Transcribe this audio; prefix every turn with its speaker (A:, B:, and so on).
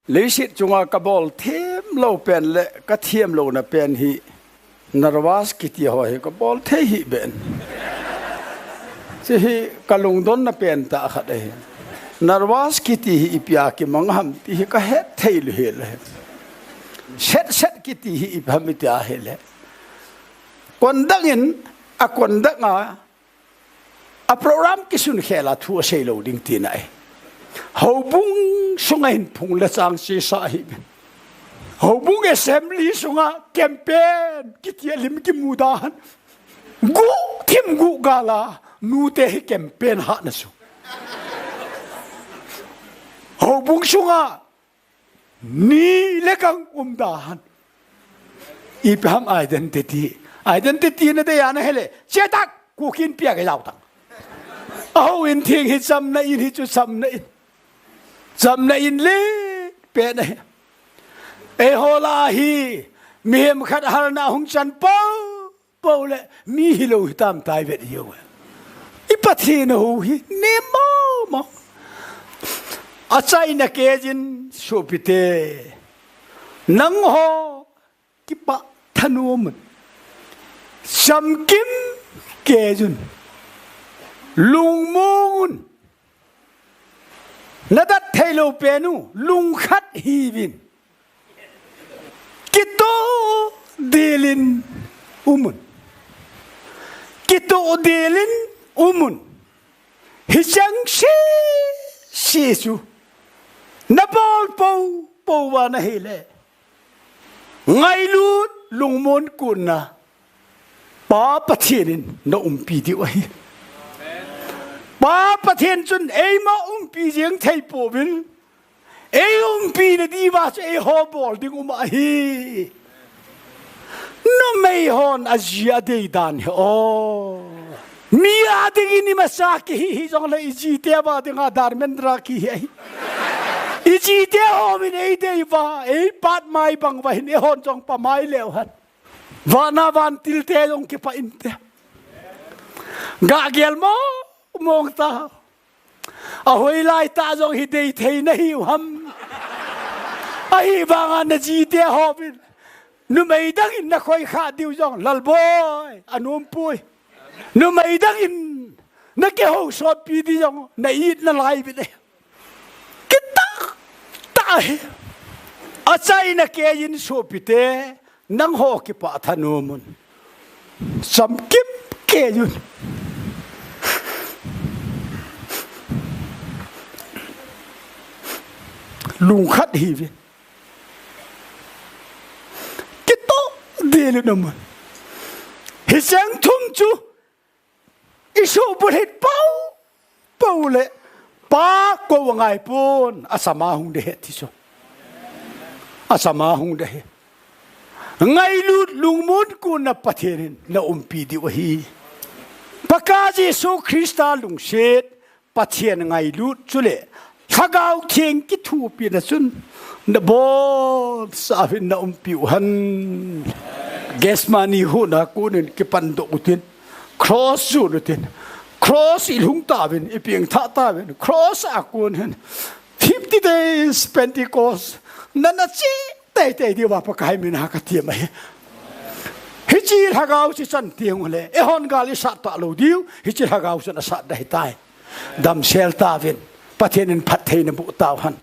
A: lấy sự chúng ta bol thêm lâu pen lệ cái thêm lâu na pen hi narwas kiti hoài cái bol thế hi ben chỉ hi cái lùng đốn na pen ta khát đấy narwas kiti hi ipia ki mangham ti hi cái hết thay lệ lệ set kiti hi ipam itia hi lệ còn đangin à còn đang à program kisun khela thua sei lâu ding ti này hậu bung sung anh phung la sang si sa hi hậu bung assembly sunga campaign kitia lim ki mudan gu tim gu gala nu te campaign ha na su hậu bung sunga ni le kang dahan ipam identity na de ya na hele che tak ku kin pia ga yaw tak au in thing hi sam na in hi chu sam na in Dầm này in lê bé này, hồ la hi miếng khát hal na hung chan bao lệ mi hi lâu tam tai việt yêu à, Pathen hồ hi nem mau, à chạy na kia jin Sopite, nangho ki-pah thanomun, chamkim keiyun, lungmongun. Nadat thelo penu Lungkhat hiuvin kitoh delin umun kitoh delin umun hisang Jesu nabol po wa na hele ngailut lungmon konna Pathenin naumpi diwahi Pathen chun ma pi jeng thei po bin pi na di wa che ho bol ding hi no mei hon azia de dan o mi a ding ni masaki hi jong le ji te ba ding a darmendra ki hi i ji te ho min de wa pat mai bang wa hin hon jong pa mai leo han wa na van til te jong ki pa in te ga gel mo mong ta à hồi lại ta dòng hi đây thấy nó hiểu hâm ai vang anh gì thế họ bên nu mấy đăng in nó khơi khát điều dòng lal boy anh pui nu mấy đăng in nó cái hồ sơ pi đi dòng này ít nó lại bên đây cái ta à sai nó cái in Sopite nangho ki-pah thanomun chamkim keiyun Lungkhat hiuvin kitoh delin umun hisang thum chu isu bul hit pau le pa ko ngai pun asama hung de thi so asama hung de ngailut lungmon konna Pathenin naumpi diwahi Pakai Jesu Christa lungset Pathen ngailut chule Lhagao Theng kithopina sun na bol sa fin naumpi han gas money hu na kunin kipan do utin cross su utin cross ilhung ta bin iping ta bin cross akun hen 50 days Pentecost na chi te di wa pakai min ha ka tiam ai hi chi Lhagao chi san tiang le e hon gali sa ta lo diu hi chi Lhagao san sa dai tai dam sel ta vin Pathenin Pathen bu tao han